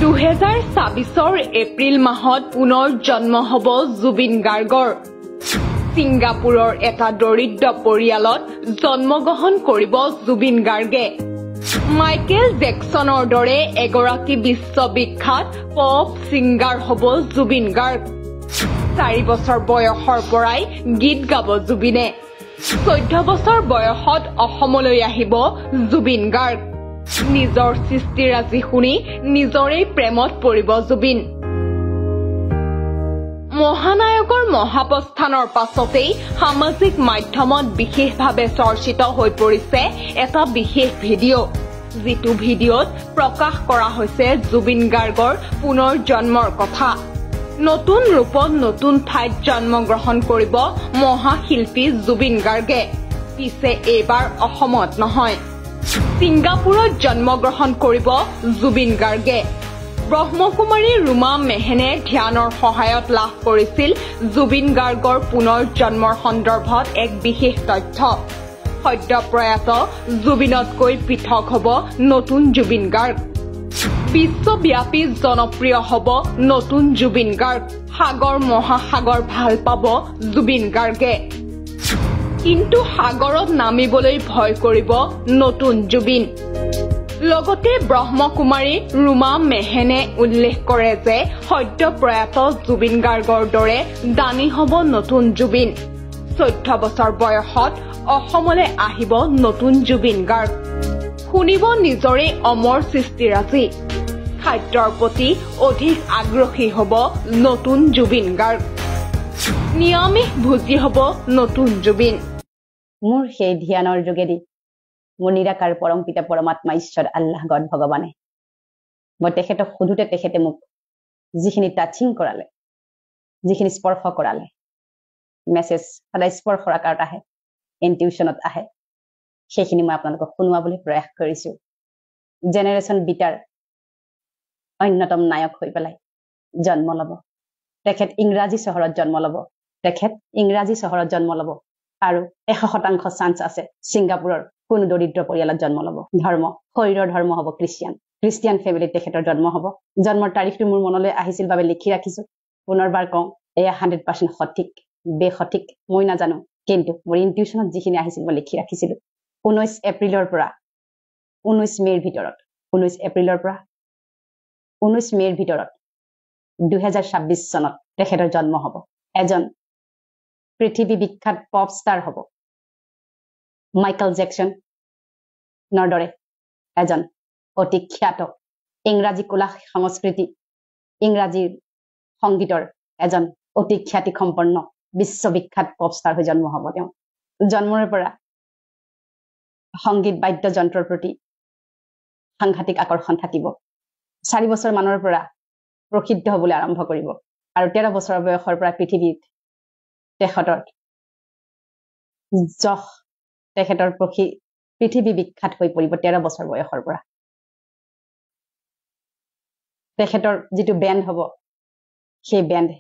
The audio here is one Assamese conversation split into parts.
2024 এপ্ৰিল মাহত পুনৰ জন্ম হ'ব জুবিন গাৰ্গৰ। ছিংগাপুৰৰ এটা দৰিদ্ৰ পৰিয়ালত জন্মগ্ৰহণ কৰিব জুবিন গাৰ্গে। মাইকেল জেকসনৰ দৰে এগৰাকী বিশ্ববিখ্যাত পপ ছিংগাৰ হ'ব জুবিন গাৰ্গ। 4 বছৰ বয়সৰ পৰাই গীত গাব জুবিনে। 14 বছৰ বয়সত অসমলৈ আহিব জুবিন গাৰ্গ। নিজৰ সৃষ্টিৰাজি শুনি নিজৰেই প্ৰেমত পৰিব জুবিন। মহানায়কৰ মহাপ্ৰস্থানৰ পাছতেই সামাজিক মাধ্যমত বিশেষভাৱে চৰ্চিত হৈ পৰিছে এটা বিশেষ ভিডিঅ', যিটো ভিডিঅ'ত প্ৰকাশ কৰা হৈছে জুবিন গাৰ্গৰ পুনৰ জন্মৰ কথা। নতুন ৰূপত নতুন ঠাইত জন্মগ্ৰহণ কৰিব মহাশিল্পী জুবিন গাৰ্গে। পিছে এইবাৰ অসমত নহয়, ছিংগাপুৰত জন্মগ্ৰহণ কৰিব জুবিন গাৰ্গে। ব্ৰহ্মকুমাৰী ৰুমা মেহেনে ধ্যানৰ সহায়ত লাভ কৰিছিল জুবিন গাৰ্গৰ পুনৰ জন্মৰ সন্দৰ্ভত এক বিশেষ তথ্য। সদ্য প্ৰয়াত জুবিনতকৈ পৃথক হ'ব নতুন জুবিন গাৰ্গ। বিশ্বব্যাপী জনপ্ৰিয় হ'ব নতুন জুবিন গাৰ্গ। সাগৰ মহাসাগৰ ভাল পাব জুবিন গাৰ্গে। কিন্তু সাগৰত নামিবলৈ ভয় কৰিব নতুন জুবিন। লগতে ব্ৰহ্মকুমাৰী ৰুমা মেহেনে উল্লেখ কৰে যে সদ্য প্ৰয়াত জুবিন গাৰ্গৰ দৰে দানী হ'ব নতুন জুবিন। 14 বছৰ বয়সত অসমলৈ আহিব নতুন জুবিন গাৰ্গ। শুনিব নিজৰে অমৰ সৃষ্টিৰাজি। খাদ্যৰ প্ৰতি অধিক আগ্ৰহী হ'ব নতুন জুবিন গাৰ্গ। নিৰামিষ ভোজী হ'ব নতুন জুবিন। মোৰ সেই ধ্যানৰ যোগেদি মোৰ নিৰাকাৰ পৰম পিতা পৰমাত্মা ঈশ্বৰ আল্লাহ গড ভগৱানে মই তেখেতক সোধোতে তেখেতে মোক যিখিনি টাচিং কৰালে, যিখিনি স্পৰ্শ কৰালে, মেছেজ সদায় স্পৰ্শৰ আকাৰত আহে, ইনটিউশ্যনত আহে, সেইখিনি মই আপোনালোকক শুনোৱাবলৈ প্ৰয়াস কৰিছো। জেনেৰেশ্যন বিটাৰ অন্যতম নায়ক হৈ পেলাই জন্ম ল'ব। তেখেত ইংৰাজী চহৰত জন্ম ল'ব। আৰু 100% চান্স আছে ছিংগাপুৰৰ কোনো দৰিদ্ৰ পৰিয়ালত জন্ম ল'ব। শৰীৰৰ ধৰ্ম হ'ব খ্ৰীষ্টিয়ান ফেমিলিত তেখেতৰ জন্ম হ'ব। জন্মৰ তাৰিখটো মোৰ মনলৈ আহিছিল বাবে লিখি ৰাখিছো। পুনৰবাৰ কওঁ, এয়া 100% সঠিক বেসঠিক মই নাজানো, কিন্তু মোৰ ইনটিউশ্যনত যিখিনি আহিছিল মই লিখি ৰাখিছিলো। 19 এপ্ৰিলৰ পৰা 19 মে'ৰ ভিতৰত 2026 চনত তেখেতৰ জন্ম হ'ব। এজন পৃথিৱী বিখ্যাত পপ ষ্টাৰ হ'ব। মাইকেল জেকসনৰ দৰে এজন অতি খ্যাত ইংৰাজী কলা সংস্কৃতি, ইংৰাজী সংগীতৰ এজন অতি খ্যাতিসম্পন্ন বিশ্ববিখ্যাত পপ ষ্টাৰ হৈ জন্ম হ'ব। তেওঁ জন্মৰ পৰা সংগীত বাদ্যযন্ত্ৰৰ প্ৰতি সাংঘাতিক আকৰ্ষণ থাকিব। 4 বছৰ মানৰ পৰা প্ৰসিদ্ধ হ'বলৈ আৰম্ভ কৰিব আৰু 13 বছৰ বয়সৰ পৰা পৃথিৱীত তেখেতৰ পৃথিৱী বিখ্যাত হৈ পৰিব। 13 বছৰ বয়সৰ পৰা তেখেতৰ যিটো বেণ্ড হ'ব, সেই বেণ্ড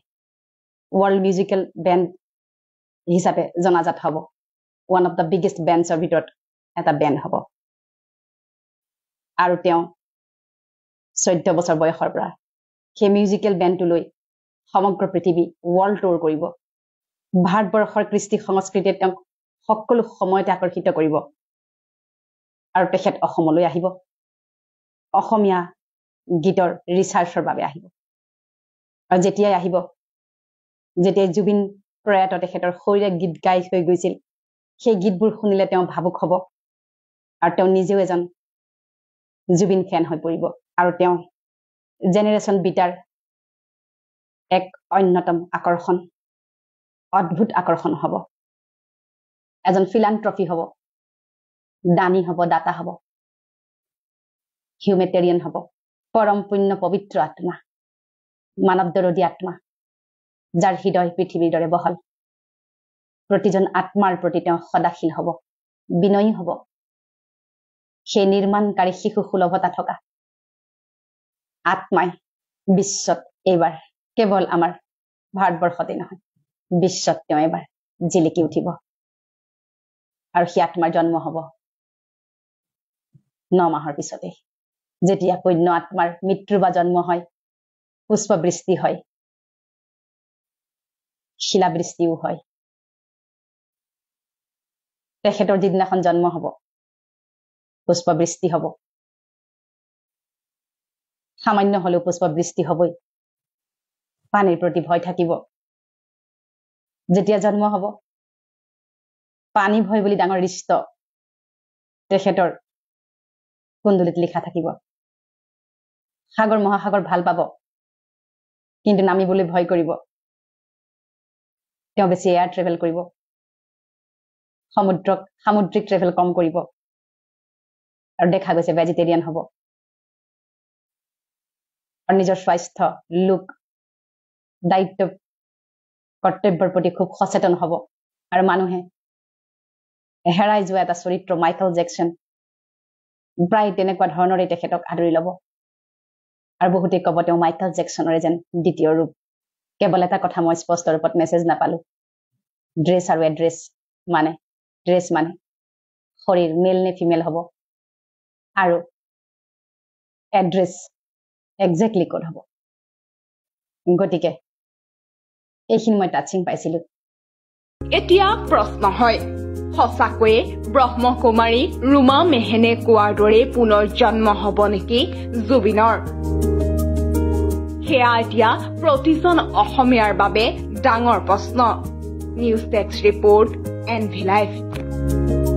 ৱৰ্ল্ড মিউজিকেল বেণ্ড হিচাপে জনাজাত হ'ব। ওৱান অফ দ্য বিগেষ্ট বেণ্ডছৰ ভিতৰত এটা বেণ্ড হ'ব। আৰু তেওঁ 14 বছৰ বয়সৰ পৰা সেই মিউজিকেল বেণ্ডটো লৈ সমগ্ৰ পৃথিৱী ৱৰ্ল্ড টুৰ কৰিব। ভাৰতবৰ্ষৰ কৃষ্টি সংস্কৃতিয়ে তেওঁক সকলো সময়তে আকৰ্ষিত কৰিব। আৰু তেখেত অসমলৈ আহিব। অসমীয়া গীতৰ ৰিচাৰ্চৰ বাবে আহিব। আৰু যেতিয়াই জুবিন প্ৰয়াত তেখেতৰ শৰীৰে গীত গাই হৈ গৈছিল, সেই গীতবোৰ শুনিলে তেওঁ ভাবুক হ'ব আৰু তেওঁ নিজেও এজন জুবিন ফেন হৈ পৰিব। আৰু তেওঁ জেনেৰেশ্যন বিটাৰ এক অন্যতম আকৰ্ষণ, অদ্ভুত আকৰ্ষণ হ'ব। এজন ফিলান্থ্ৰপি হ'ব, দানী হ'ব, দাতা হ'ব, হিউমেটেৰিয়ান হ'ব, পৰম পুণ্য পবিত্ৰ আত্মা, মানৱ দৰদী আত্মা, যাৰ হৃদয় পৃথিৱীৰ দৰে বহল। প্ৰতিজন আত্মাৰ প্ৰতি তেওঁ সদাশীল হ'ব, বিনয়ী হ'ব। সেই নিৰ্মাণকাৰী শিশু সুলভতা থকা আত্মাই বিশ্বত এইবাৰ কেৱল আমাৰ ভাৰতবৰ্ষতে নহয়, বিশ্বত তেওঁ এবাৰ জিলিকি উঠিব। আৰু সেই আত্মাৰ জন্ম হ'ব 9 মাহৰ পিছতে। যেতিয়া কন্য আত্মাৰ মৃত্যু বা জন্ম হয় পুষ্পবৃষ্টি হয় শিলাবৃষ্টিও হয় তেখেতৰ যিদিনাখন জন্ম হ'ব পুষ্পবৃষ্টি হ'ব সামান্য হলেও পুষ্পবৃষ্টি হ'বই পানীৰ প্ৰতি ভয় থাকিব যেতিয়া জন্ম হ'ব পানী ভয় বুলি ডাঙৰ ৰিষ্ট তেখেতৰ কুণ্ডলীত লিখা থাকিব সাগৰ মহাসাগৰ ভাল পাব কিন্তু নামিবলৈ ভয় কৰিব তেওঁ বেছি এয়াৰ ট্ৰেভেল কৰিব সামুদ্ৰিক ট্ৰেভেল কম কৰিব আৰু দেখা গৈছে ভেজিটেৰিয়ান হ'ব আৰু নিজৰ স্বাস্থ্য লোক দায়িত্ব কৰ্তব্যৰ প্ৰতি খুব সচেতন হ'ব আৰু মানুহে হেৰাই যোৱা এটা চৰিত্ৰ মাইকেল জেকচন প্ৰায় তেনেকুৱা ধৰণৰে তেখেতক আদৰি ল'ব আৰু বহুতে ক'ব তেওঁ মাইকেল জেকচনৰে যেন দ্বিতীয় ৰূপ কেৱল এটা কথা মই স্পষ্ট ৰূপত মেছেজ নাপালো ড্ৰেছ আৰু এড্ৰেছ মানে ড্ৰেছ মানে শৰীৰ মেল নে ফিমেল হ'ব আৰু এড্ৰেছ একজেক্টলি ক'ত হ'ব গতিকে এইখিনি মই টাচিং পাইছিলো এতিয়া প্ৰশ্ন হয় সঁচাকৈয়ে ব্ৰহ্মকুমাৰী ৰুমা মেহেনে কোৱাৰ দৰে পুনৰ জন্ম হ'ব নেকি জুবিনৰ সেয়া এতিয়া প্ৰতিজন অসমীয়াৰ বাবে ডাঙৰ প্ৰশ্ন news desk report NV Live